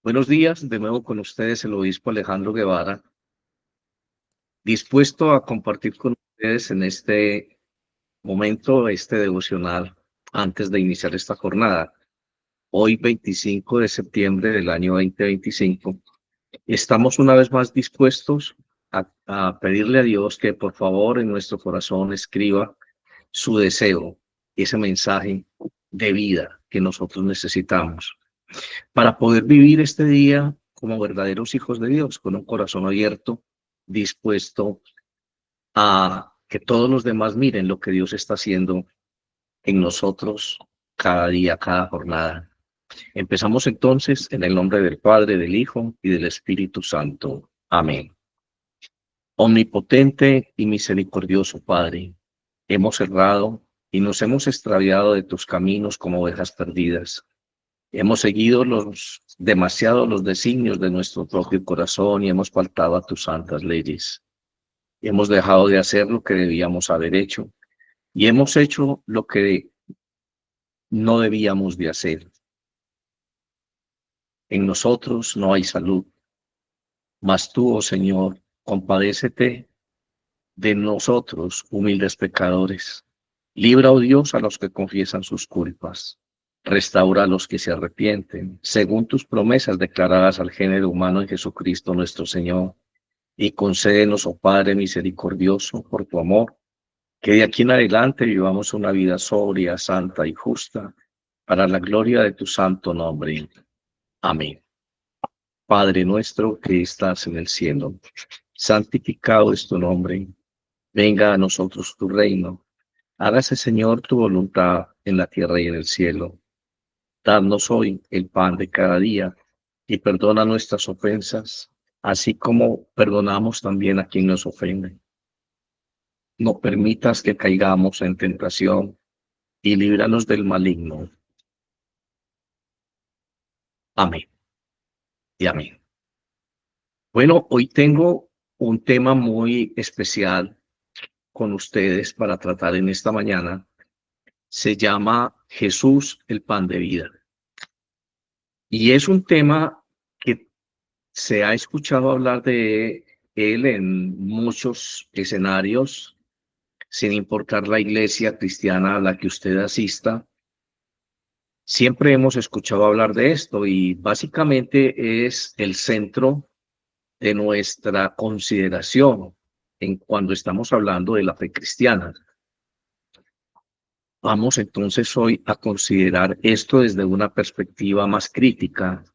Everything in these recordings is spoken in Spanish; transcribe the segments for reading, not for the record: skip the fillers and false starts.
Buenos días, de nuevo con ustedes el obispo Alejandro Guevara, dispuesto a compartir con ustedes en este momento, este devocional, antes de iniciar esta jornada. Hoy, 25 de septiembre del año 2025, estamos una vez más dispuestos a pedirle a Dios que por favor en nuestro corazón escriba su deseo, ese mensaje de vida que nosotros necesitamos, para poder vivir este día como verdaderos hijos de Dios, con un corazón abierto, dispuesto a que todos los demás miren lo que Dios está haciendo en nosotros cada día, cada jornada. Empezamos entonces en el nombre del Padre, del Hijo y del Espíritu Santo. Amén. Omnipotente y misericordioso Padre, hemos errado y nos hemos extraviado de tus caminos como ovejas perdidas. Hemos seguido demasiado los designios de nuestro propio corazón y hemos faltado a tus santas leyes. Hemos dejado de hacer lo que debíamos haber hecho y hemos hecho lo que no debíamos de hacer. En nosotros no hay salud, mas tú, oh Señor, compadécete de nosotros, humildes pecadores. Libra, oh Dios, a los que confiesan sus culpas. Restaura a los que se arrepienten, según tus promesas declaradas al género humano en Jesucristo nuestro Señor. Y concédenos, oh Padre misericordioso, por tu amor, que de aquí en adelante vivamos una vida sobria, santa y justa, para la gloria de tu santo nombre. Amén. Padre nuestro que estás en el cielo, santificado es tu nombre. Venga a nosotros tu reino. Hágase, Señor, tu voluntad en la tierra y en el cielo. Danos hoy el pan de cada día y perdona nuestras ofensas, así como perdonamos también a quien nos ofende. No permitas que caigamos en tentación y líbranos del maligno. Amén y amén. Bueno, hoy tengo un tema muy especial con ustedes para tratar en esta mañana. Se llama Jesús, el pan de vida. Y es un tema que se ha escuchado hablar de él en muchos escenarios, sin importar la iglesia cristiana a la que usted asista. Siempre hemos escuchado hablar de esto y básicamente es el centro de nuestra consideración en cuando estamos hablando de la fe cristiana. Vamos entonces hoy a considerar esto desde una perspectiva más crítica,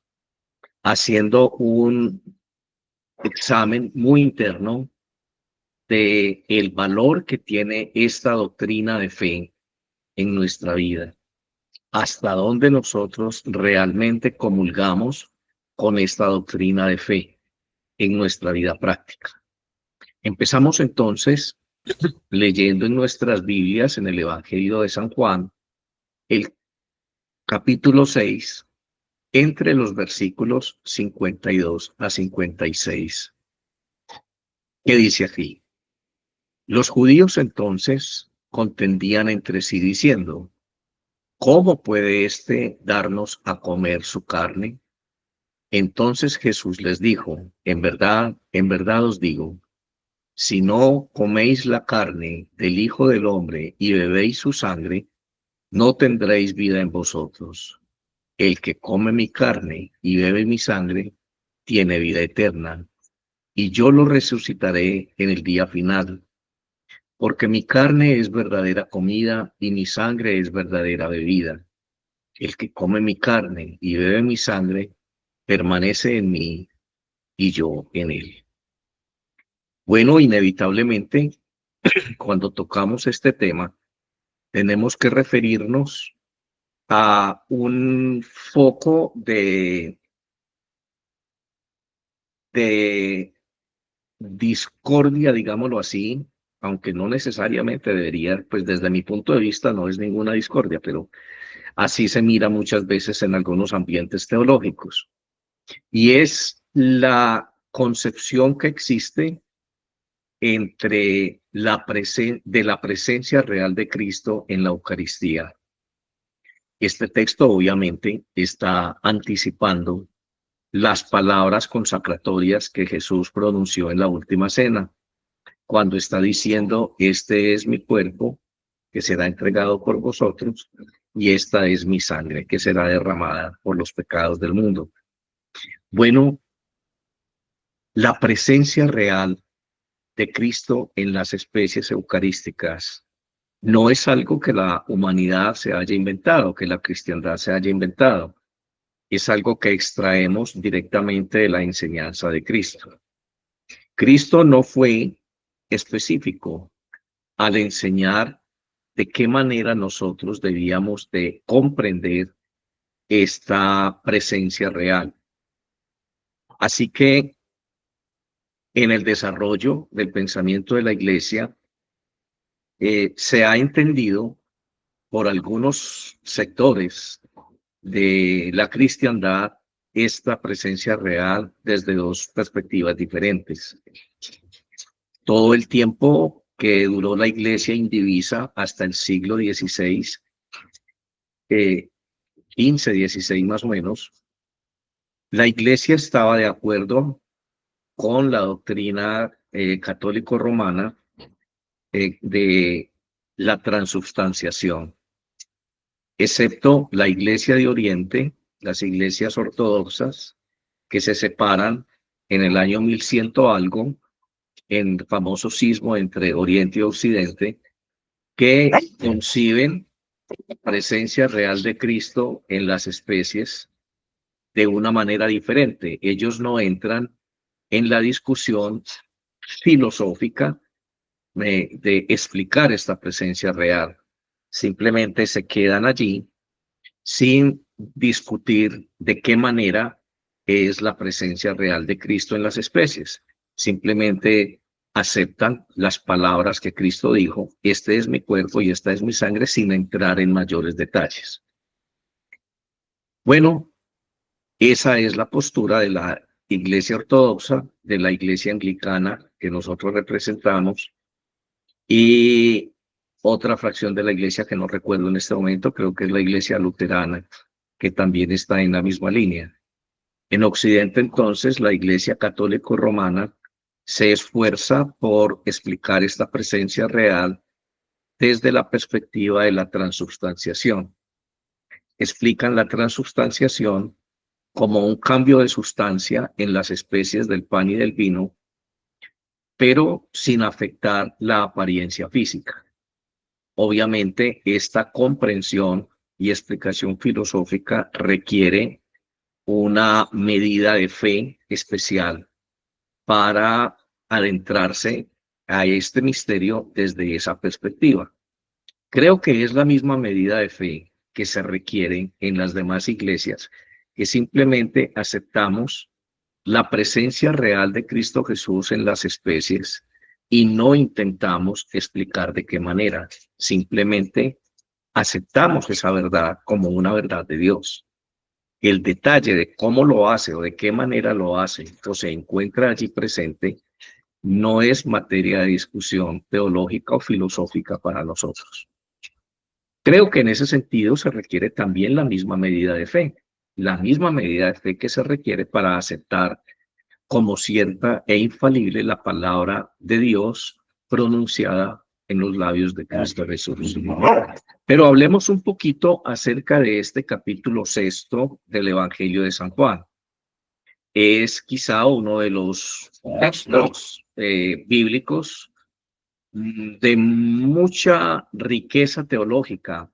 haciendo un examen muy interno de el valor que tiene esta doctrina de fe en nuestra vida. Hasta dónde nosotros realmente comulgamos con esta doctrina de fe en nuestra vida práctica. Empezamos entonces leyendo en nuestras Biblias, en el Evangelio de San Juan, el capítulo 6, entre los versículos 52 a 56. ¿Qué dice aquí? Los judíos entonces contendían entre sí diciendo: ¿cómo puede éste darnos a comer su carne? Entonces Jesús les dijo: en verdad os digo, si no coméis la carne del Hijo del Hombre y bebéis su sangre, no tendréis vida en vosotros. El que come mi carne y bebe mi sangre, tiene vida eterna, y yo lo resucitaré en el día final. Porque mi carne es verdadera comida y mi sangre es verdadera bebida. El que come mi carne y bebe mi sangre, permanece en mí y yo en él. Bueno, inevitablemente, cuando tocamos este tema, tenemos que referirnos a un foco de discordia, digámoslo así, aunque no necesariamente debería, pues desde mi punto de vista no es ninguna discordia, pero así se mira muchas veces en algunos ambientes teológicos. Y es la concepción que existe entre de la presencia real de Cristo en la Eucaristía. Este texto obviamente está anticipando las palabras consacratorias que Jesús pronunció en la última cena, cuando está diciendo, este es mi cuerpo que será entregado por vosotros, y esta es mi sangre que será derramada por los pecados del mundo. Bueno, la presencia real de Cristo en las especies eucarísticas no es algo que la humanidad se haya inventado, que la cristiandad se haya inventado. Es algo que extraemos directamente de la enseñanza de Cristo. Cristo no fue específico al enseñar de qué manera nosotros debíamos de comprender esta presencia real. Así que en el desarrollo del pensamiento de la Iglesia se ha entendido por algunos sectores de la cristiandad esta presencia real desde dos perspectivas diferentes. Todo el tiempo que duró la Iglesia indivisa hasta el siglo XVI, 15, 16 más o menos, la Iglesia estaba de acuerdo con la doctrina católico-romana de la transubstanciación, excepto la Iglesia de Oriente, las iglesias ortodoxas, que se separan en el año 1100 algo, en el famoso cisma entre Oriente y Occidente, que conciben la presencia real de Cristo en las especies de una manera diferente. Ellos no entran en la discusión filosófica de explicar esta presencia real. Simplemente se quedan allí sin discutir de qué manera es la presencia real de Cristo en las especies. Simplemente aceptan las palabras que Cristo dijo, este es mi cuerpo y esta es mi sangre, sin entrar en mayores detalles. Bueno, esa es la postura de la Iglesia Ortodoxa, de la Iglesia Anglicana que nosotros representamos, y otra fracción de la Iglesia que no recuerdo en este momento, creo que es la Iglesia Luterana, que también está en la misma línea. En Occidente, entonces, la Iglesia Católico-Romana se esfuerza por explicar esta presencia real desde la perspectiva de la transubstanciación. Explican la transubstanciación como un cambio de sustancia en las especies del pan y del vino, pero sin afectar la apariencia física. Obviamente, esta comprensión y explicación filosófica requiere una medida de fe especial para adentrarse a este misterio desde esa perspectiva. Creo que es la misma medida de fe que se requiere en las demás iglesias, que simplemente aceptamos la presencia real de Cristo Jesús en las especies y no intentamos explicar de qué manera, simplemente aceptamos esa verdad como una verdad de Dios. El detalle de cómo lo hace o de qué manera lo hace o se encuentra allí presente no es materia de discusión teológica o filosófica para nosotros. Creo que en ese sentido se requiere también la misma medida de fe, la misma medida de fe que se requiere para aceptar como cierta e infalible la palabra de Dios pronunciada en los labios de Cristo Jesús. Pero hablemos un poquito acerca de este capítulo 6 del Evangelio de San Juan. Es quizá uno de los textos bíblicos de mucha riqueza teológica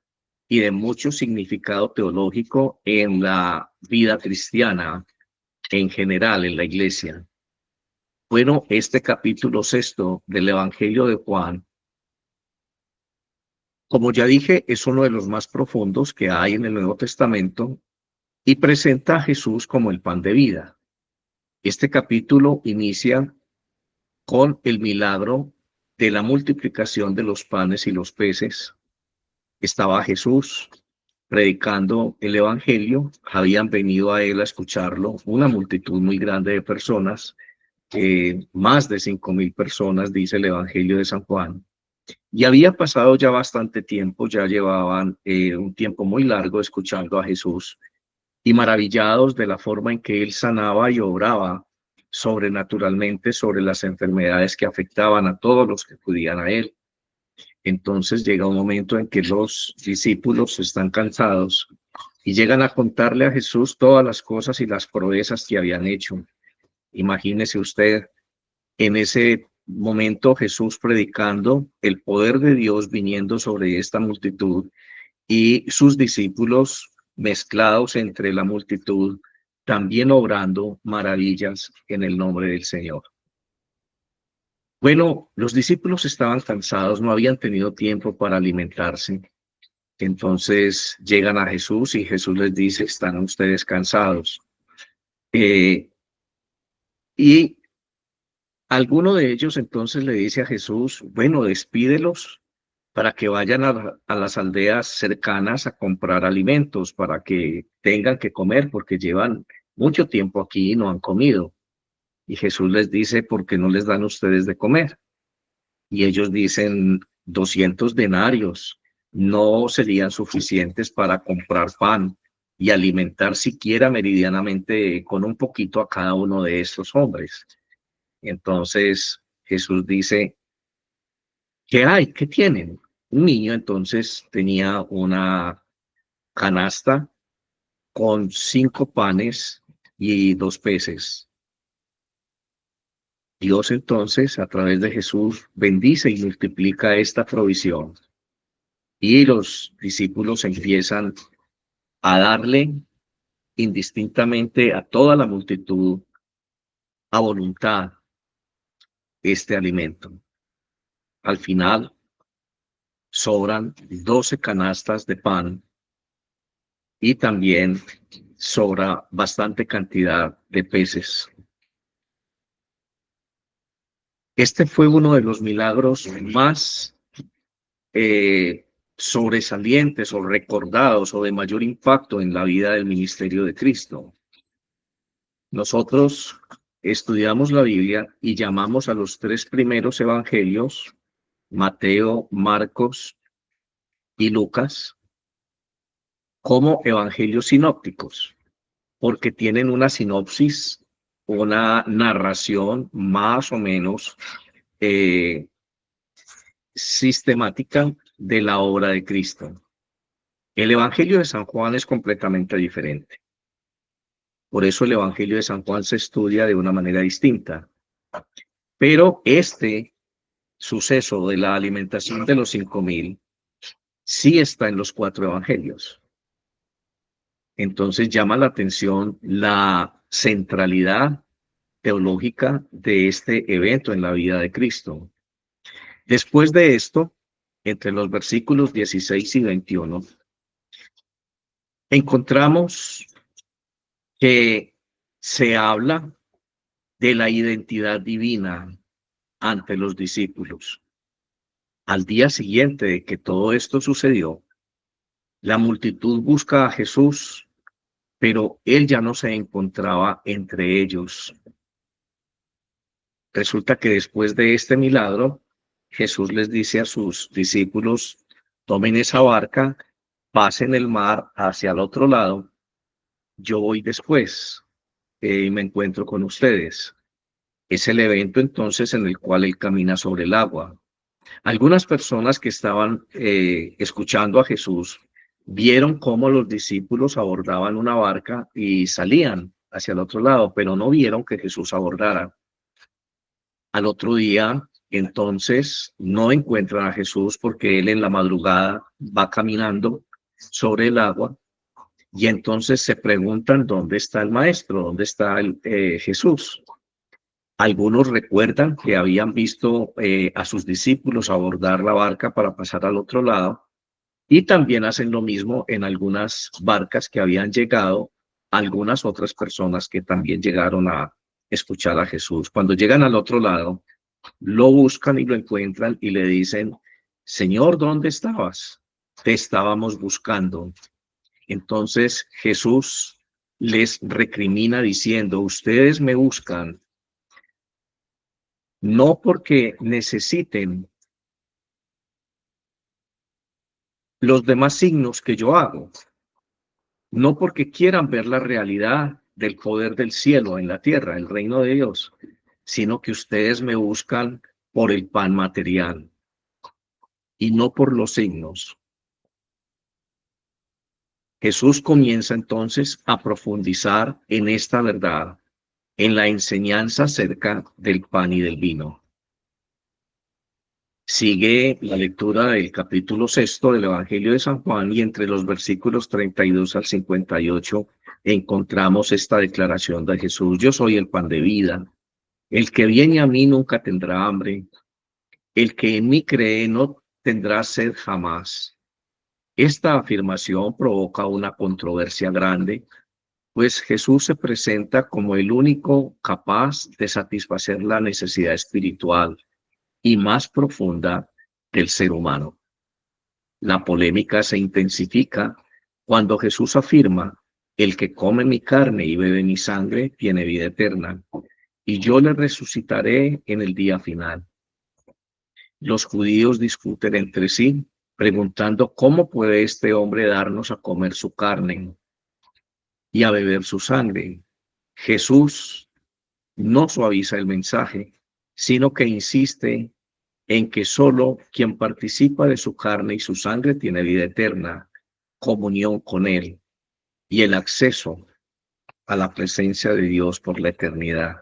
y de mucho significado teológico en la vida cristiana en general, en la iglesia. Bueno, este capítulo 6 del Evangelio de Juan, como ya dije, es uno de los más profundos que hay en el Nuevo Testamento y presenta a Jesús como el pan de vida. Este capítulo inicia con el milagro de la multiplicación de los panes y los peces. Estaba Jesús predicando el Evangelio, habían venido a él a escucharlo una multitud muy grande de personas, más de 5,000 personas, dice el Evangelio de San Juan. Y había pasado ya bastante tiempo, ya llevaban un tiempo muy largo escuchando a Jesús. y maravillados de la forma en que él sanaba y obraba sobrenaturalmente sobre las enfermedades que afectaban a todos los que acudían a él. Entonces llega un momento en que los discípulos están cansados y llegan a contarle a Jesús todas las cosas y las proezas que habían hecho. Imagínese usted en ese momento Jesús predicando el poder de Dios viniendo sobre esta multitud y sus discípulos mezclados entre la multitud, también obrando maravillas en el nombre del Señor. Bueno, los discípulos estaban cansados, no habían tenido tiempo para alimentarse. Entonces llegan a Jesús y Jesús les dice, ¿están ustedes cansados? Y alguno de ellos entonces le dice a Jesús, bueno, despídelos para que vayan a las aldeas cercanas a comprar alimentos, para que tengan que comer, porque llevan mucho tiempo aquí y no han comido. Y Jesús les dice, ¿por qué no les dan ustedes de comer? Y ellos dicen, 200 denarios no serían suficientes para comprar pan y alimentar siquiera meridianamente con un poquito a cada uno de estos hombres. Entonces Jesús dice, ¿qué hay? ¿Qué tienen? Un niño entonces tenía una canasta con 5 panes y 2 peces. Dios entonces, a través de Jesús, bendice y multiplica esta provisión. Y los discípulos empiezan a darle indistintamente a toda la multitud a voluntad este alimento. Al final sobran 12 canastas de pan y también sobra bastante cantidad de peces. Este fue uno de los milagros más sobresalientes o recordados o de mayor impacto en la vida del ministerio de Cristo. Nosotros estudiamos la Biblia y llamamos a los 3 primeros evangelios, Mateo, Marcos y Lucas, como evangelios sinópticos, porque tienen una sinopsis, una narración más o menos eh, sistemática de la obra de Cristo. El Evangelio de San Juan es completamente diferente. Por eso el Evangelio de San Juan se estudia de una manera distinta. Pero este suceso de la alimentación de los 5,000 sí está en los 4 evangelios. Entonces llama la atención la centralidad teológica de este evento en la vida de Cristo. Después de esto, entre los versículos 16 y 21, encontramos que se habla de la identidad divina ante los discípulos. Al día siguiente de que todo esto sucedió, la multitud busca a Jesús, pero él ya no se encontraba entre ellos. Resulta que después de este milagro, Jesús les dice a sus discípulos, tomen esa barca, pasen el mar hacia el otro lado, yo voy después y me encuentro con ustedes. Es el evento entonces en el cual él camina sobre el agua. Algunas personas que estaban escuchando a Jesús vieron cómo los discípulos abordaban una barca y salían hacia el otro lado, pero no vieron que Jesús abordara. Al otro día, entonces, no encuentran a Jesús porque él en la madrugada va caminando sobre el agua y entonces se preguntan dónde está el maestro, dónde está Jesús. Algunos recuerdan que habían visto a sus discípulos abordar la barca para pasar al otro lado y también hacen lo mismo en algunas barcas que habían llegado, algunas otras personas que también llegaron a escuchar a Jesús. Cuando llegan al otro lado, lo buscan y lo encuentran y le dicen, Señor, ¿dónde estabas? Te estábamos buscando. Entonces Jesús les recrimina diciendo, ustedes me buscan no porque necesiten los demás signos que yo hago, no porque quieran ver la realidad del poder del cielo en la tierra, el reino de Dios, sino que ustedes me buscan por el pan material y no por los signos. Jesús comienza entonces a profundizar en esta verdad, en la enseñanza acerca del pan y del vino. Sigue la lectura del capítulo 6 del Evangelio de San Juan y entre los versículos 32 al 58 encontramos esta declaración de Jesús: yo soy el pan de vida, el que viene a mí nunca tendrá hambre, el que en mí cree no tendrá sed jamás. Esta afirmación provoca una controversia grande, pues Jesús se presenta como el único capaz de satisfacer la necesidad espiritual y más profunda del ser humano. La polémica se intensifica cuando Jesús afirma: el que come mi carne y bebe mi sangre tiene vida eterna, y yo le resucitaré en el día final. Los judíos discuten entre sí, preguntando cómo puede este hombre darnos a comer su carne y a beber su sangre. Jesús no suaviza el mensaje, sino que insiste en que solo quien participa de su carne y su sangre tiene vida eterna, comunión con Él y el acceso a la presencia de Dios por la eternidad.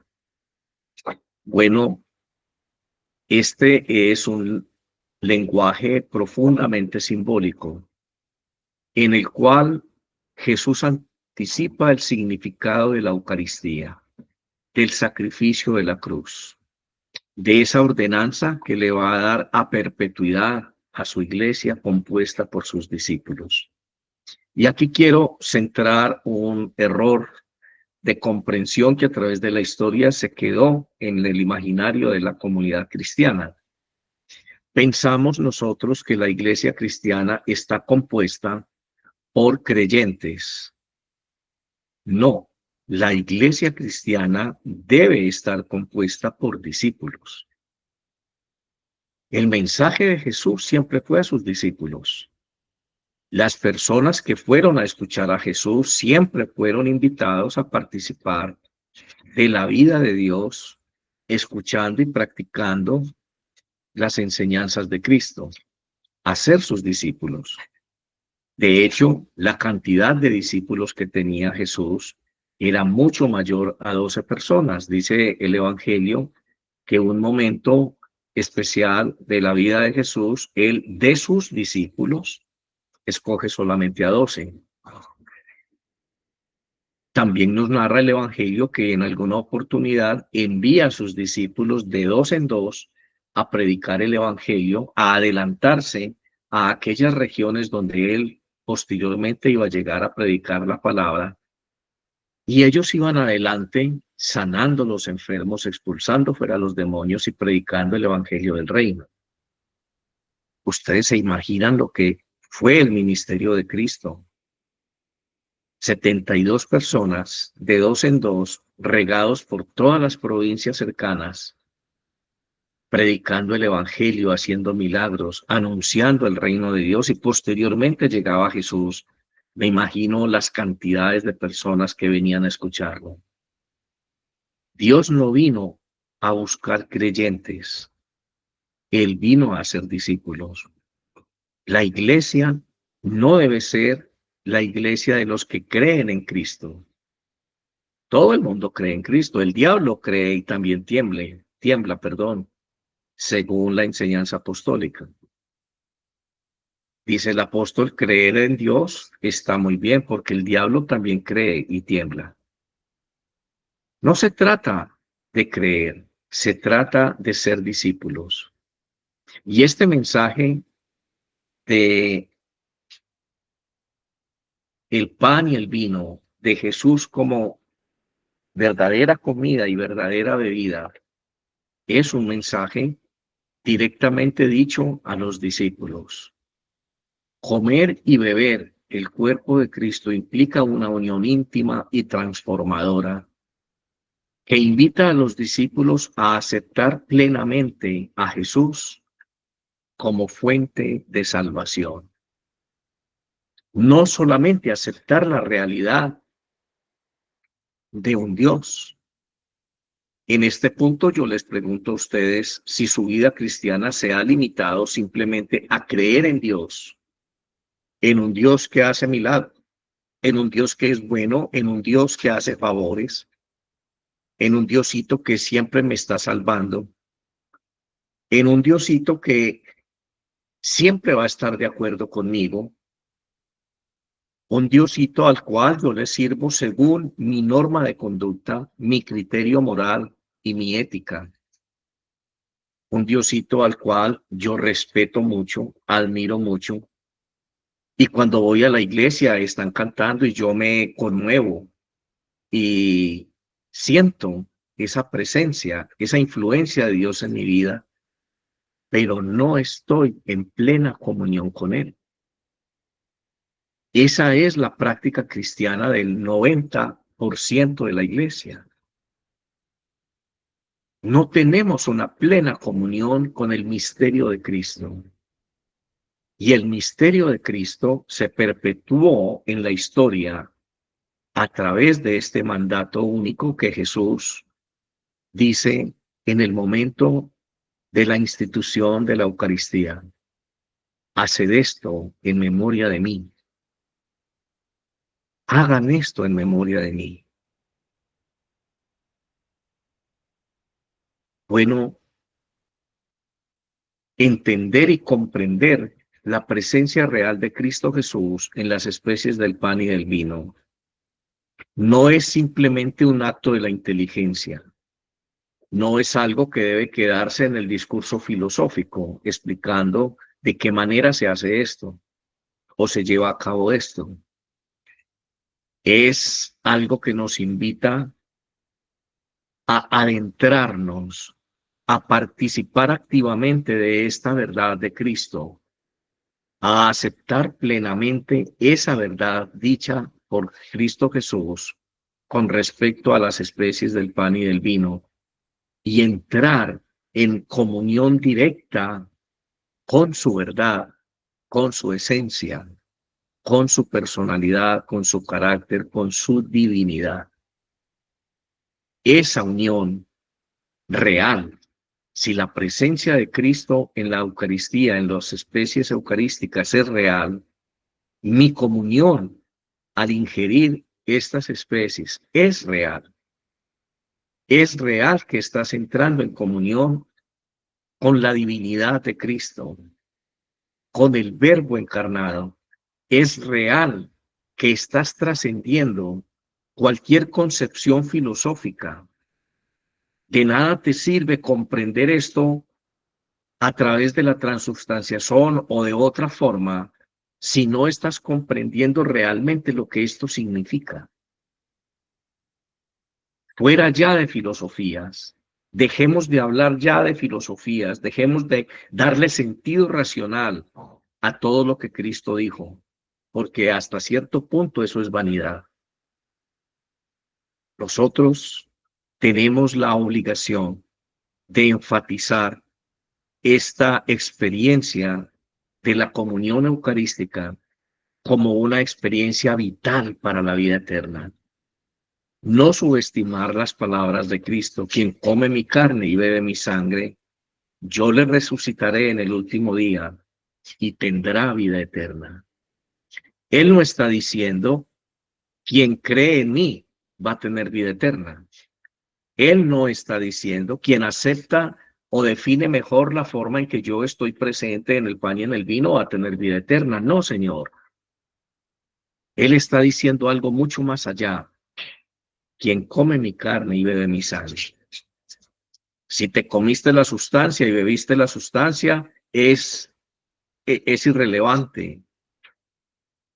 Bueno, este es un lenguaje profundamente simbólico en el cual Jesús anticipa el significado de la Eucaristía, del sacrificio de la cruz, de esa ordenanza que le va a dar a perpetuidad a su iglesia compuesta por sus discípulos. Y aquí quiero centrar un error de comprensión que a través de la historia se quedó en el imaginario de la comunidad cristiana. Pensamos nosotros que la iglesia cristiana está compuesta por creyentes. No, la iglesia cristiana debe estar compuesta por discípulos. El mensaje de Jesús siempre fue a sus discípulos. Las personas que fueron a escuchar a Jesús siempre fueron invitados a participar de la vida de Dios, escuchando y practicando las enseñanzas de Cristo, a ser sus discípulos. De hecho, la cantidad de discípulos que tenía Jesús era mucho mayor a 12 personas. Dice el Evangelio que un momento especial de la vida de Jesús, él de sus discípulos escoge solamente a 12. También nos narra el Evangelio que en alguna oportunidad envía a sus discípulos de dos en dos a predicar el Evangelio, a adelantarse a aquellas regiones donde él posteriormente iba a llegar a predicar la palabra. Y ellos iban adelante sanando los enfermos, expulsando fuera los demonios y predicando el Evangelio del reino. Ustedes se imaginan lo que fue el ministerio de Cristo. 72 personas, de dos en dos, regados por todas las provincias cercanas, predicando el Evangelio, haciendo milagros, anunciando el reino de Dios, y posteriormente llegaba Jesús. Me imagino las cantidades de personas que venían a escucharlo. Dios no vino a buscar creyentes, Él vino a hacer discípulos. La iglesia no debe ser la iglesia de los que creen en Cristo. Todo el mundo cree en Cristo. El diablo cree y también tiembla, según la enseñanza apostólica. Dice el apóstol: creer en Dios está muy bien, porque el diablo también cree y tiembla. No se trata de creer, se trata de ser discípulos. Y este mensaje de el pan y el vino, de Jesús como verdadera comida y verdadera bebida, es un mensaje directamente dicho a los discípulos. Comer y beber el cuerpo de Cristo implica una unión íntima y transformadora que invita a los discípulos a aceptar plenamente a Jesús como fuente de salvación. No solamente aceptar la realidad de un Dios. En este punto yo les pregunto a ustedes si su vida cristiana se ha limitado simplemente a creer en un Dios que hace milagros, en un Dios que es bueno, en un Dios que hace favores, en un Diosito que siempre me está salvando, en un Diosito que siempre va a estar de acuerdo conmigo, un Diosito al cual yo le sirvo según mi norma de conducta, mi criterio moral y mi ética. Un Diosito al cual yo respeto mucho, admiro mucho. Y cuando voy a la iglesia están cantando y yo me conmuevo y siento esa presencia, esa influencia de Dios en mi vida, pero no estoy en plena comunión con Él. Esa es la práctica cristiana del 90% de la iglesia. No tenemos una plena comunión con el misterio de Cristo. Y el misterio de Cristo se perpetuó en la historia a través de este mandato único que Jesús dice en el momento de la institución de la Eucaristía. Haced esto en memoria de mí. Hagan esto en memoria de mí. Bueno, entender y comprender la presencia real de Cristo Jesús en las especies del pan y del vino no es simplemente un acto de la inteligencia. No es algo que debe quedarse en el discurso filosófico, explicando de qué manera se hace esto o se lleva a cabo esto. Es algo que nos invita a adentrarnos, a participar activamente de esta verdad de Cristo, a aceptar plenamente esa verdad dicha por Cristo Jesús con respecto a las especies del pan y del vino y entrar en comunión directa con su verdad, con su esencia, con su personalidad, con su carácter, con su divinidad. Esa unión real, si la presencia de Cristo en la Eucaristía, en las especies eucarísticas es real, mi comunión al ingerir estas especies es real. Es real que estás entrando en comunión con la divinidad de Cristo, con el Verbo encarnado. Es real que estás trascendiendo cualquier concepción filosófica. De nada te sirve comprender esto a través de la transubstanciación o de otra forma si no estás comprendiendo realmente lo que esto significa. Fuera ya de filosofías. Dejemos de hablar ya de filosofías, dejemos de darle sentido racional a todo lo que Cristo dijo, porque hasta cierto punto eso es vanidad. Nosotros tenemos la obligación de enfatizar esta experiencia de la comunión eucarística como una experiencia vital para la vida eterna. No subestimar las palabras de Cristo: quien come mi carne y bebe mi sangre, yo le resucitaré en el último día y tendrá vida eterna. Él no está diciendo quien cree en mí va a tener vida eterna. Él no está diciendo quien acepta o define mejor la forma en que yo estoy presente en el pan y en el vino va a tener vida eterna. No, Señor. Él está diciendo algo mucho más allá. Quien come mi carne y bebe mi sangre. Si te comiste la sustancia y bebiste la sustancia, es irrelevante.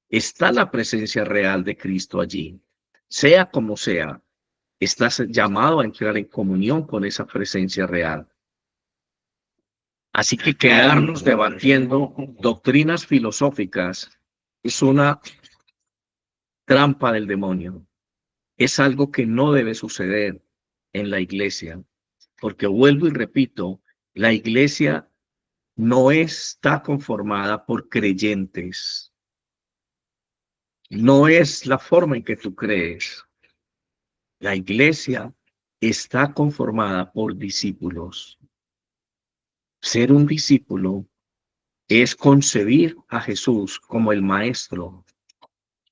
Está la presencia real de Cristo allí. Sea como sea, estás llamado a entrar en comunión con esa presencia real. Así que quedarnos debatiendo doctrinas filosóficas es una trampa del demonio. Es algo que no debe suceder en la iglesia, porque vuelvo y repito, la iglesia no está conformada por creyentes. no es la forma en que tú crees. La iglesia está conformada por discípulos. Ser un discípulo es concebir a Jesús como el Maestro,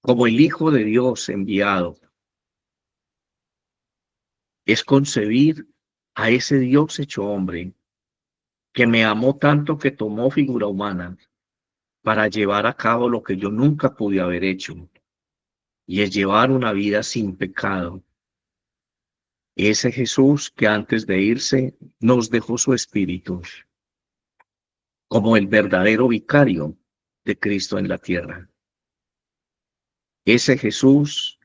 como el Hijo de Dios enviado. Es concebir a ese Dios hecho hombre que me amó tanto que tomó figura humana para llevar a cabo lo que yo nunca pude haber hecho, y es llevar una vida sin pecado. Ese Jesús que antes de irse nos dejó su espíritu como el verdadero vicario de Cristo en la tierra. Ese Jesús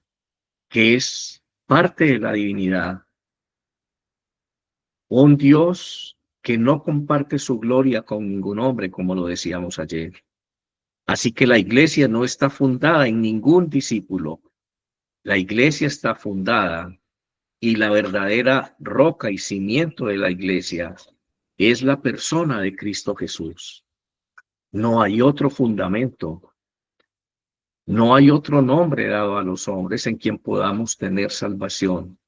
que es parte de la divinidad, un Dios que no comparte su gloria con ningún hombre, como lo decíamos ayer. Así que la iglesia no está fundada en ningún discípulo. La iglesia está fundada y la verdadera roca y cimiento de la iglesia es la persona de Cristo Jesús. No hay otro fundamento, no hay otro nombre dado a los hombres en quien podamos tener salvación.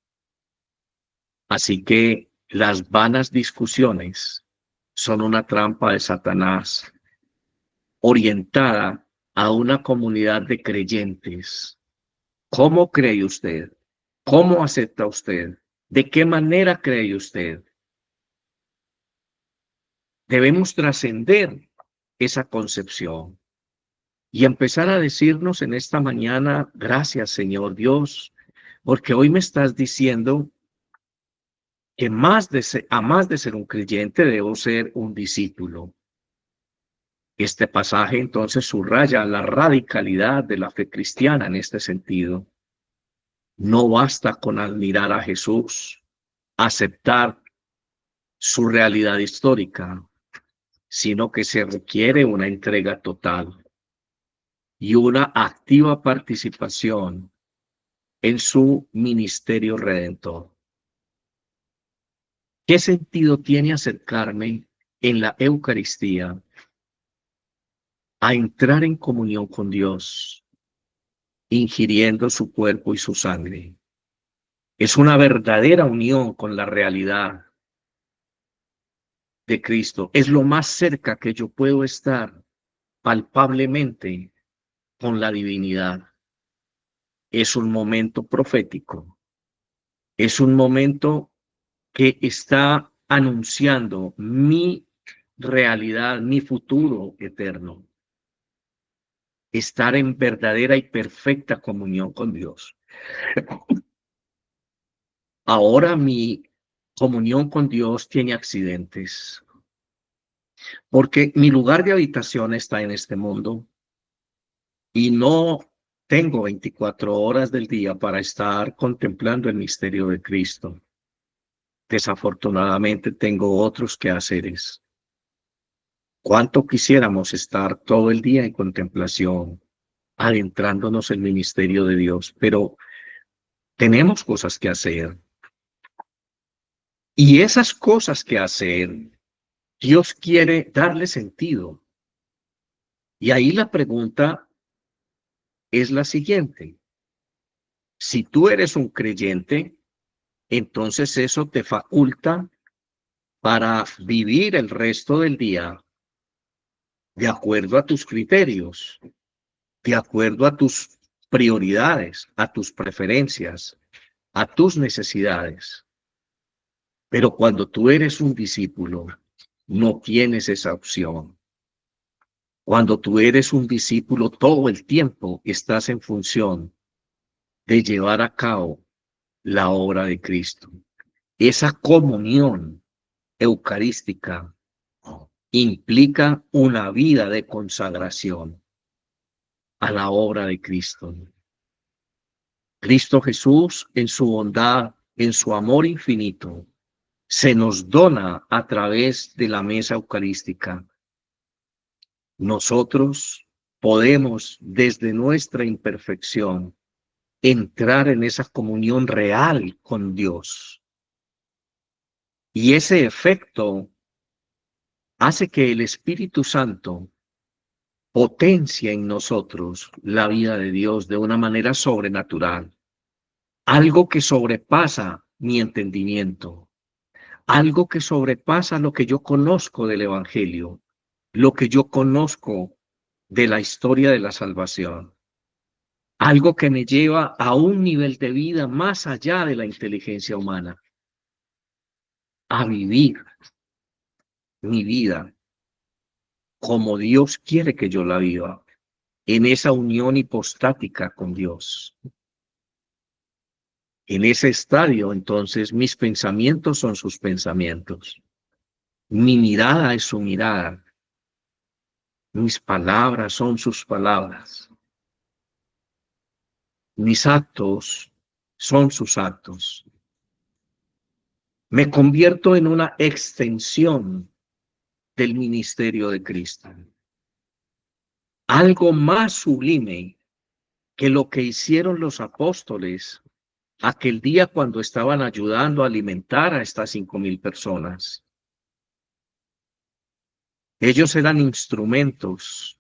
Así que las vanas discusiones son una trampa de Satanás orientada a una comunidad de creyentes. ¿Cómo cree usted? ¿Cómo acepta usted? ¿De qué manera cree usted? Debemos trascender esa concepción y empezar a decirnos en esta mañana, gracias Señor Dios, porque hoy me estás diciendo que más de ser un creyente, debo ser un discípulo. Este pasaje entonces subraya la radicalidad de la fe cristiana en este sentido. No basta con admirar a Jesús, aceptar su realidad histórica, sino que se requiere una entrega total y una activa participación en su ministerio redentor. ¿Qué sentido tiene acercarme en la Eucaristía a entrar en comunión con Dios, ingiriendo su cuerpo y su sangre? Es una verdadera unión con la realidad de Cristo. Es lo más cerca que yo puedo estar palpablemente con la divinidad. Es un momento profético. Es un momento que está anunciando mi realidad, mi futuro eterno. Estar en verdadera y perfecta comunión con Dios. Ahora mi comunión con Dios tiene accidentes, porque mi lugar de habitación está en este mundo y no tengo 24 horas del día para estar contemplando el misterio de Cristo. Desafortunadamente tengo otros quehaceres. Cuánto quisiéramos estar todo el día en contemplación, adentrándonos en el ministerio de Dios, pero tenemos cosas que hacer. Y esas cosas que hacer, Dios quiere darle sentido. Y ahí la pregunta es la siguiente. Si tú eres un creyente, entonces eso te faculta para vivir el resto del día de acuerdo a tus criterios, de acuerdo a tus prioridades, a tus preferencias, a tus necesidades. Pero cuando tú eres un discípulo, no tienes esa opción. Cuando tú eres un discípulo, todo el tiempo estás en función de llevar a cabo la obra de Cristo. Esa comunión eucarística implica una vida de consagración a la obra de Cristo. Cristo Jesús, en su bondad, en su amor infinito, se nos dona a través de la mesa eucarística. Nosotros podemos, desde nuestra imperfección, entrar en esa comunión real con Dios. Y ese efecto hace que el Espíritu Santo potencia en nosotros la vida de Dios de una manera sobrenatural, algo que sobrepasa mi entendimiento, algo que sobrepasa lo que yo conozco del Evangelio, lo que yo conozco de la historia de la salvación, algo que me lleva a un nivel de vida más allá de la inteligencia humana, a vivir mi vida como Dios quiere que yo la viva, en esa unión hipostática con Dios. En ese estadio, entonces, mis pensamientos son sus pensamientos, mi mirada es su mirada, mis palabras son sus palabras, mis actos son sus actos. Me convierto en una extensión del ministerio de Cristo. Algo más sublime que lo que hicieron los apóstoles aquel día cuando estaban ayudando a alimentar a estas 5,000 personas. Ellos eran instrumentos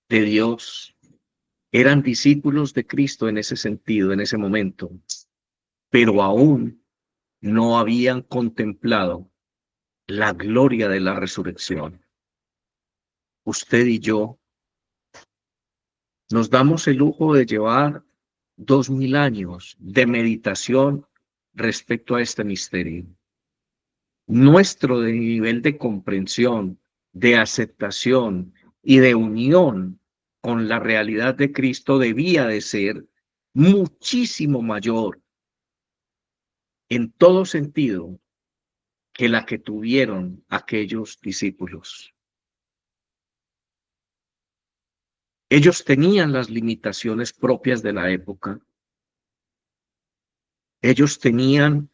de Dios, eran discípulos de Cristo en ese sentido, en ese momento, pero aún no habían contemplado la gloria de la resurrección. Usted y yo nos damos el lujo de llevar 2,000 años de meditación respecto a este misterio. Nuestro nivel de comprensión, de aceptación y de unión con la realidad de Cristo debía de ser muchísimo mayor en todo sentido que la que tuvieron aquellos discípulos. Ellos tenían las limitaciones propias de la época. Ellos tenían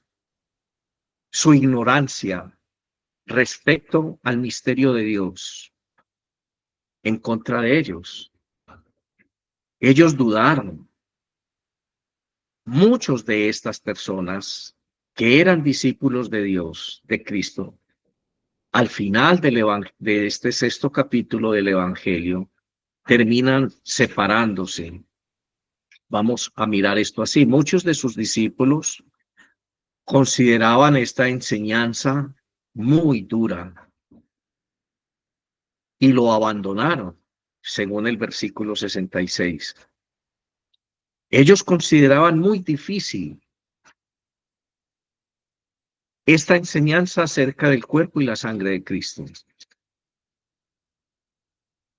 su ignorancia respecto al misterio de Dios en contra de ellos. Ellos dudaron. Muchos de estas personas que eran discípulos de Dios, de Cristo, al final de este 6º capítulo del Evangelio, terminan separándose. Vamos a mirar esto así. Muchos de sus discípulos consideraban esta enseñanza muy dura y lo abandonaron, según el versículo 66. Ellos consideraban muy difícil esta enseñanza acerca del cuerpo y la sangre de Cristo.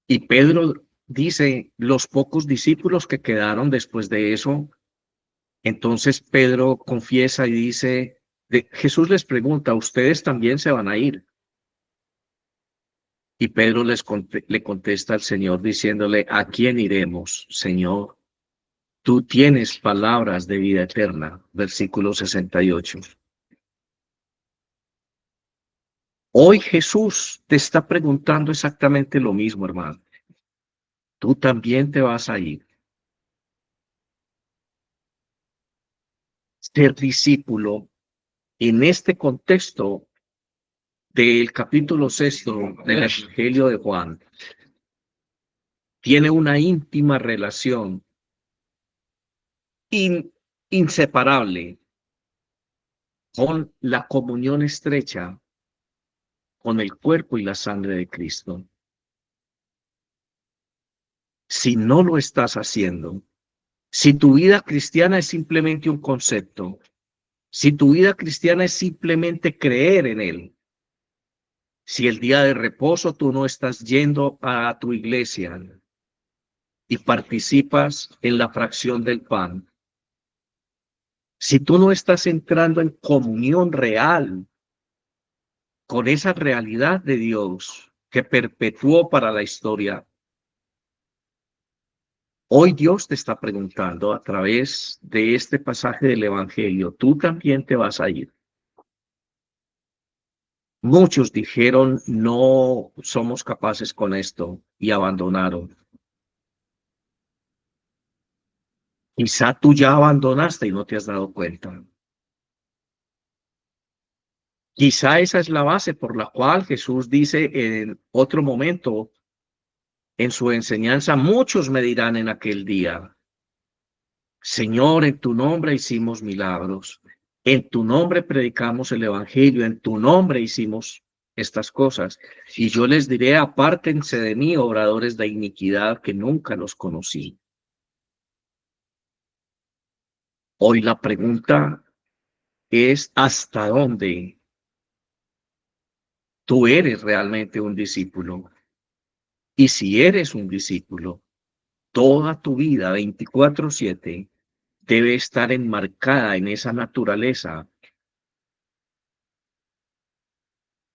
Y Pedro dice, los pocos discípulos que quedaron después de eso, entonces Pedro confiesa y dice, Jesús les pregunta, ¿ustedes también se van a ir? Y Pedro le contesta al Señor diciéndole, ¿a quién iremos, Señor? Tú tienes palabras de vida eterna. Versículo 68. Hoy Jesús te está preguntando exactamente lo mismo, hermano. Tú también te vas a ir. Ser discípulo en este contexto del capítulo 6 del Evangelio de Juan tiene una íntima relación inseparable con la comunión estrecha con el cuerpo y la sangre de Cristo. Si no lo estás haciendo, si tu vida cristiana es simplemente un concepto, si tu vida cristiana es simplemente creer en Él, si el día de reposo tú no estás yendo a tu iglesia y participas en la fracción del pan, si tú no estás entrando en comunión real con esa realidad de Dios que perpetuó para la historia, hoy Dios te está preguntando a través de este pasaje del Evangelio, tú también te vas a ir. Muchos dijeron, no somos capaces con esto y abandonaron. Quizá tú ya abandonaste y no te has dado cuenta. Quizá esa es la base por la cual Jesús dice en otro momento, en su enseñanza, muchos me dirán en aquel día, Señor, en tu nombre hicimos milagros, en tu nombre predicamos el evangelio, en tu nombre hicimos estas cosas. Y yo les diré, apártense de mí, obradores de iniquidad, que nunca los conocí. Hoy la pregunta es, ¿hasta dónde tú eres realmente un discípulo? Y si eres un discípulo, toda tu vida, 24/7, debe estar enmarcada en esa naturaleza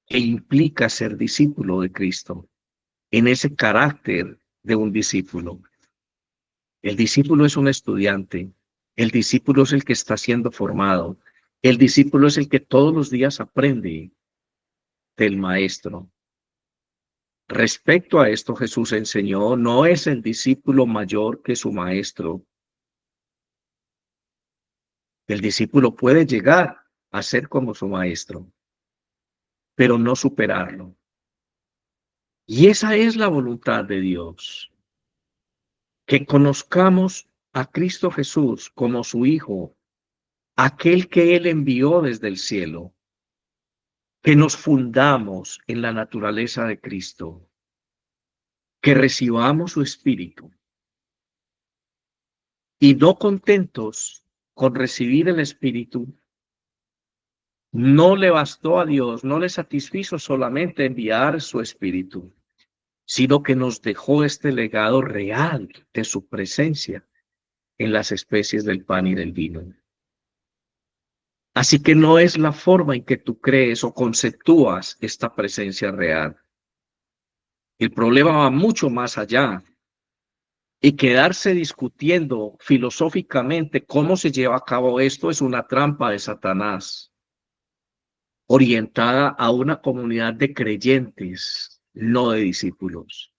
que implica ser discípulo de Cristo, en ese carácter de un discípulo. El discípulo es un estudiante, el discípulo es el que está siendo formado, el discípulo es el que todos los días aprende del maestro. Respecto a esto, Jesús enseñó, no es el discípulo mayor que su maestro. El discípulo puede llegar a ser como su maestro, pero no superarlo. Y esa es la voluntad de Dios, que conozcamos a Cristo Jesús como su Hijo, aquel que Él envió desde el cielo, que nos fundamos en la naturaleza de Cristo, que recibamos su Espíritu y no contentos con recibir el Espíritu, no le bastó a Dios, no le satisfizo solamente enviar su Espíritu, sino que nos dejó este legado real de su presencia en las especies del pan y del vino. Así que no es la forma en que tú crees o conceptúas esta presencia real. El problema va mucho más allá. Y quedarse discutiendo filosóficamente cómo se lleva a cabo esto es una trampa de Satanás, orientada a una comunidad de creyentes, no de discípulos.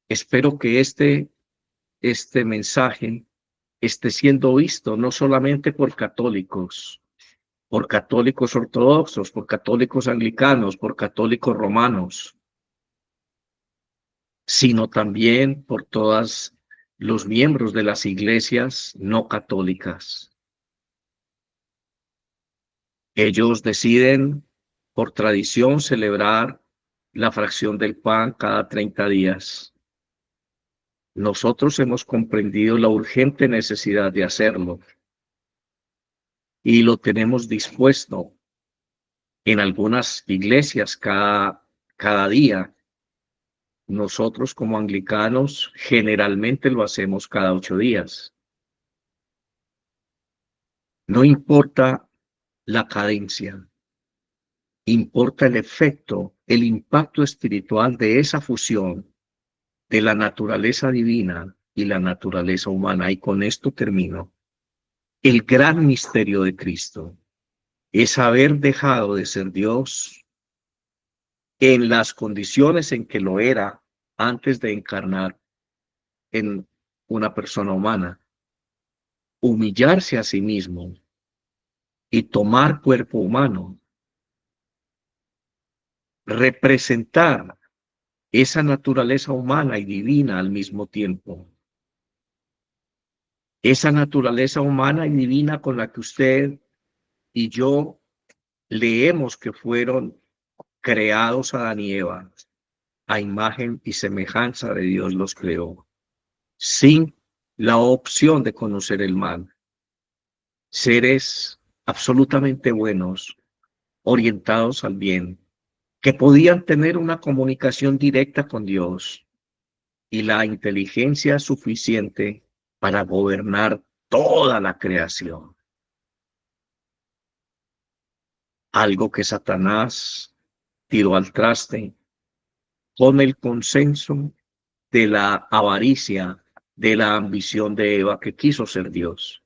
Espero que este mensaje esté siendo visto no solamente por católicos ortodoxos, por católicos anglicanos, por católicos romanos, sino también por todos los miembros de las iglesias no católicas. Ellos deciden, por tradición, celebrar la fracción del pan cada 30 días. Nosotros hemos comprendido la urgente necesidad de hacerlo y lo tenemos dispuesto en algunas iglesias cada día. Nosotros como anglicanos generalmente lo hacemos cada 8 días. No importa la cadencia, importa el efecto, el impacto espiritual de esa fusión de la naturaleza divina y la naturaleza humana. Y con esto termino. El gran misterio de Cristo es haber dejado de ser Dios en las condiciones en que lo era antes de encarnar en una persona humana, humillarse a sí mismo y tomar cuerpo humano, representar esa naturaleza humana y divina al mismo tiempo. Esa naturaleza humana y divina con la que usted y yo leemos que fueron creados Adán y Eva, a imagen y semejanza de Dios los creó, sin la opción de conocer el mal. Seres absolutamente buenos, orientados al bien, que podían tener una comunicación directa con Dios y la inteligencia suficiente para gobernar toda la creación. Algo que Satanás tiró al traste con el consenso de la avaricia, de la ambición de Eva, que quiso ser Dios.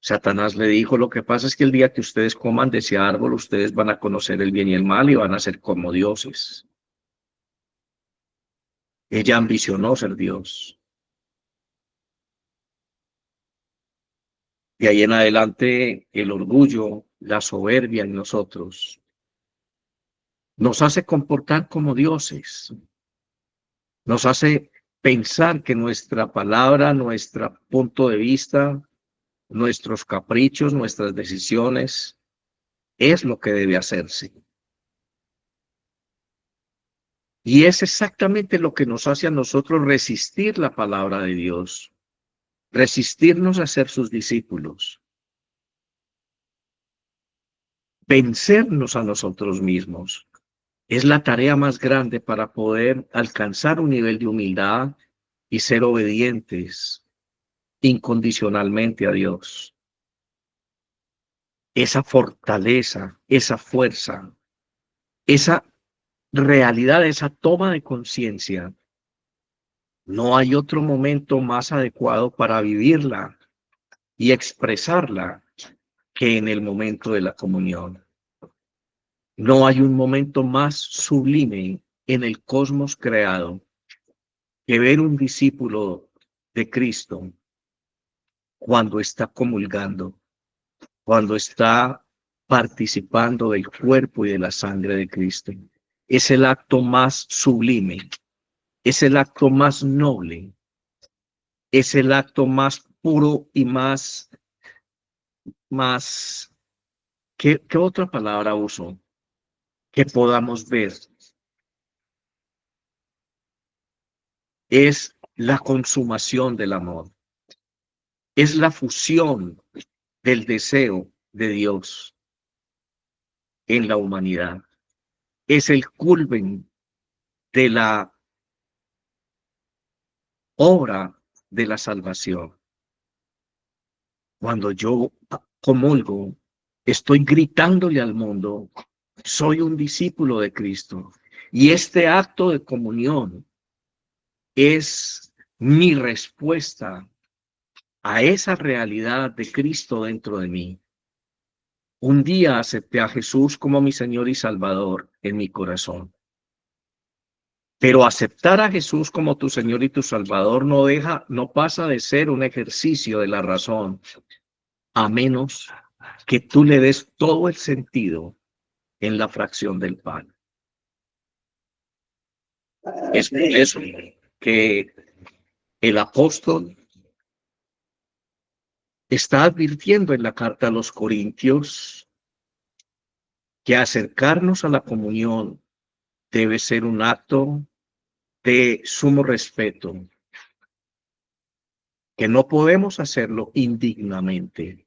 Satanás le dijo, lo que pasa es que el día que ustedes coman de ese árbol, ustedes van a conocer el bien y el mal y van a ser como dioses. Ella ambicionó ser Dios. De ahí en adelante, el orgullo, la soberbia en nosotros nos hace comportar como dioses. Nos hace pensar que nuestra palabra, nuestro punto de vista, nuestros caprichos, nuestras decisiones, es lo que debe hacerse. Y es exactamente lo que nos hace a nosotros resistir la palabra de Dios, resistirnos a ser sus discípulos, vencernos a nosotros mismos. Es la tarea más grande para poder alcanzar un nivel de humildad y ser obedientes incondicionalmente a Dios. Esa fortaleza, esa fuerza, esa realidad, esa toma de conciencia, no hay otro momento más adecuado para vivirla y expresarla que en el momento de la comunión. No hay un momento más sublime en el cosmos creado que ver un discípulo de Cristo cuando está comulgando, cuando está participando del cuerpo y de la sangre de Cristo. Es el acto más sublime, es el acto más noble, es el acto más puro y más, ¿qué otra palabra uso? Que podamos ver. Es la consumación del amor, es la fusión del deseo de Dios en la humanidad, es el culmen de la obra de la salvación. Cuando yo comulgo, estoy gritándole al mundo, soy un discípulo de Cristo. Y este acto de comunión es mi respuesta a esa realidad de Cristo dentro de mí. Un día acepté a Jesús como mi Señor y Salvador en mi corazón. Pero aceptar a Jesús como tu Señor y tu Salvador no pasa de ser un ejercicio de la razón, a menos que tú le des todo el sentido en la fracción del pan. Es por eso que el apóstol está advirtiendo en la carta a los Corintios que acercarnos a la comunión debe ser un acto de sumo respeto, que no podemos hacerlo indignamente,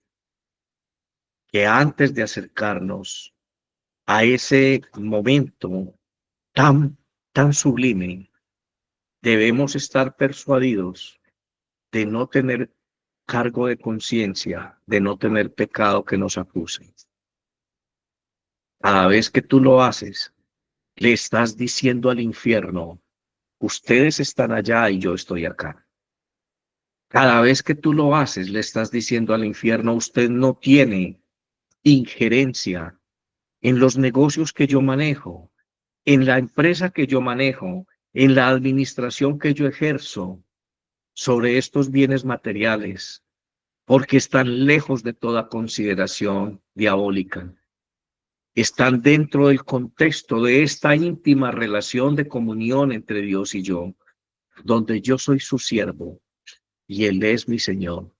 que antes de acercarnos a ese momento tan sublime, debemos estar persuadidos de no tener cargo de conciencia, de no tener pecado que nos acuse. Cada vez que tú lo haces, le estás diciendo al infierno, ustedes están allá y yo estoy acá. Cada vez que tú lo haces, le estás diciendo al infierno, usted no tiene injerencia en los negocios que yo manejo, en la empresa que yo manejo, en la administración que yo ejerzo sobre estos bienes materiales, porque están lejos de toda consideración diabólica. Están dentro del contexto de esta íntima relación de comunión entre Dios y yo, donde yo soy su siervo y Él es mi Señor,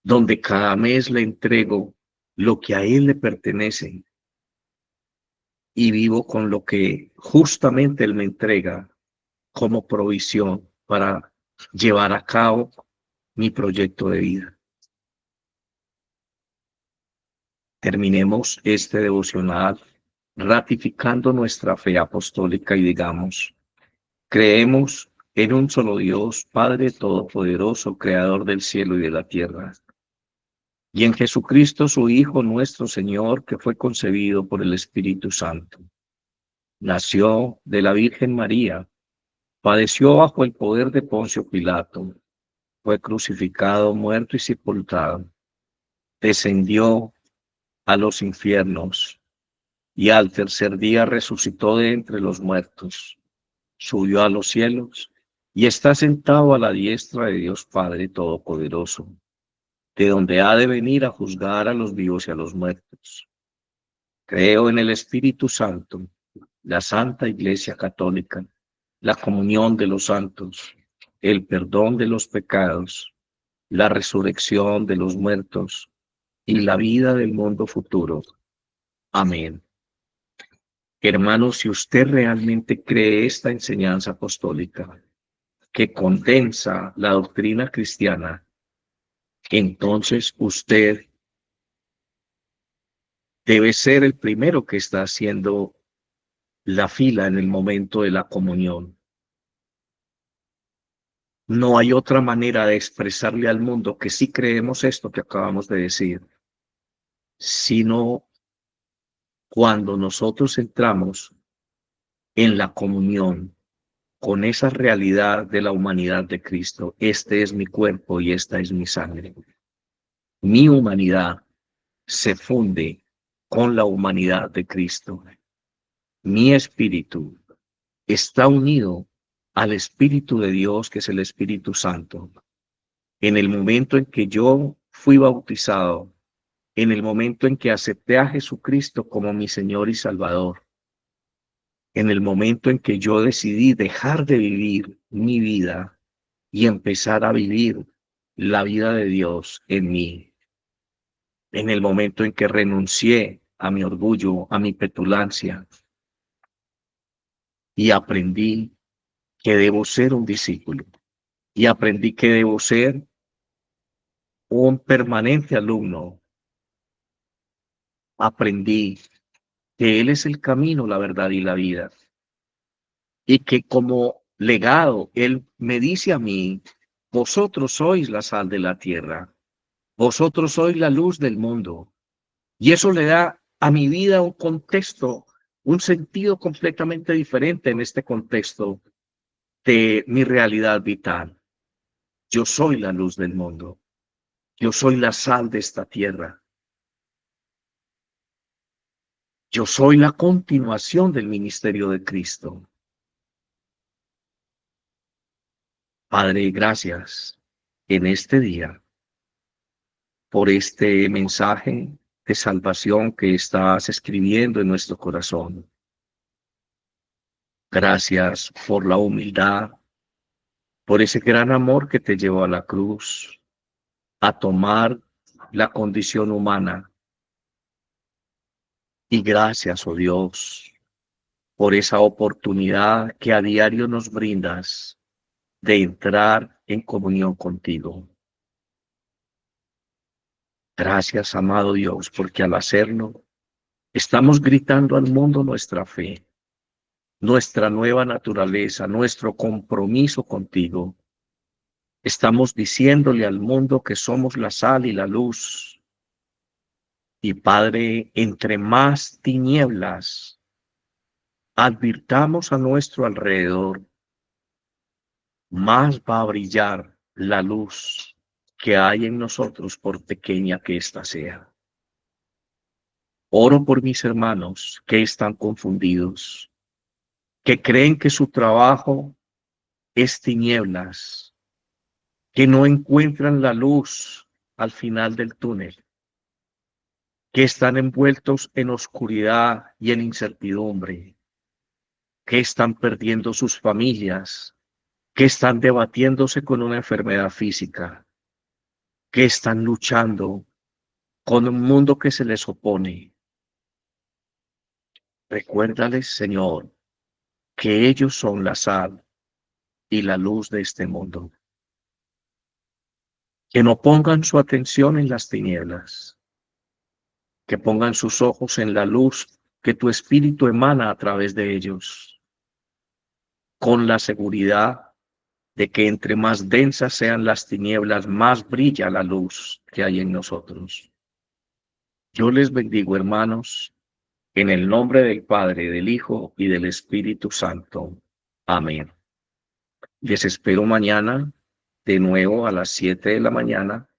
donde cada mes le entrego lo que a Él le pertenece y vivo con lo que justamente Él me entrega como provisión para llevar a cabo mi proyecto de vida. Terminemos este devocional ratificando nuestra fe apostólica y digamos, creemos en un solo Dios, Padre Todopoderoso, Creador del cielo y de la tierra, y en Jesucristo, su Hijo, nuestro Señor, que fue concebido por el Espíritu Santo. Nació de la Virgen María, padeció bajo el poder de Poncio Pilato, fue crucificado, muerto y sepultado, descendió a los infiernos y al tercer día resucitó de entre los muertos, subió a los cielos y está sentado a la diestra de Dios Padre Todopoderoso, de donde ha de venir a juzgar a los vivos y a los muertos. Creo en el Espíritu Santo, la Santa Iglesia Católica, la comunión de los santos, el perdón de los pecados, la resurrección de los muertos y la vida del mundo futuro. Amén. Hermanos, si usted realmente cree esta enseñanza apostólica que condensa la doctrina cristiana, entonces usted debe ser el primero que está haciendo la fila en el momento de la comunión. No hay otra manera de expresarle al mundo que sí creemos esto que acabamos de decir, sino cuando nosotros entramos en la comunión con esa realidad de la humanidad de Cristo. Este es mi cuerpo y esta es mi sangre. Mi humanidad se funde con la humanidad de Cristo. Mi espíritu está unido al Espíritu de Dios, que es el Espíritu Santo. En el momento en que yo fui bautizado, en el momento en que acepté a Jesucristo como mi Señor y Salvador, en el momento en que yo decidí dejar de vivir mi vida y empezar a vivir la vida de Dios en mí, en el momento en que renuncié a mi orgullo, a mi petulancia, y aprendí que debo ser un discípulo, y aprendí que debo ser un permanente alumno. Aprendí que Él es el camino, la verdad y la vida, y que como legado, Él me dice a mí: vosotros sois la sal de la tierra, vosotros sois la luz del mundo. Y eso le da a mi vida un contexto, un sentido completamente diferente en este contexto de mi realidad vital. Yo soy la luz del mundo. Yo soy la sal de esta tierra. Yo soy la continuación del ministerio de Cristo. Padre, gracias en este día por este mensaje de salvación que estás escribiendo en nuestro corazón. Gracias por la humildad, por ese gran amor que te llevó a la cruz, a tomar la condición humana. Y gracias, oh Dios, por esa oportunidad que a diario nos brindas de entrar en comunión contigo. Gracias, amado Dios, porque al hacerlo, estamos gritando al mundo nuestra fe, nuestra nueva naturaleza, nuestro compromiso contigo. Estamos diciéndole al mundo que somos la sal y la luz. Y Padre, entre más tinieblas advirtamos a nuestro alrededor, más va a brillar la luz que hay en nosotros, por pequeña que ésta sea. Oro por mis hermanos que están confundidos, que creen que su trabajo es tinieblas, que no encuentran la luz al final del túnel, que están envueltos en oscuridad y en incertidumbre, que están perdiendo sus familias, que están debatiéndose con una enfermedad física, que están luchando con un mundo que se les opone. Recuérdales, Señor, que ellos son la sal y la luz de este mundo. Que no pongan su atención en las tinieblas, que pongan sus ojos en la luz que tu Espíritu emana a través de ellos, con la seguridad de que entre más densas sean las tinieblas, más brilla la luz que hay en nosotros. Yo les bendigo, hermanos, en el nombre del Padre, del Hijo y del Espíritu Santo. Amén. Les espero mañana de nuevo a las 7 de la mañana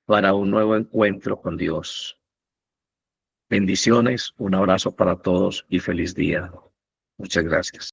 para un nuevo encuentro con Dios. Bendiciones, un abrazo para todos y feliz día. Muchas gracias.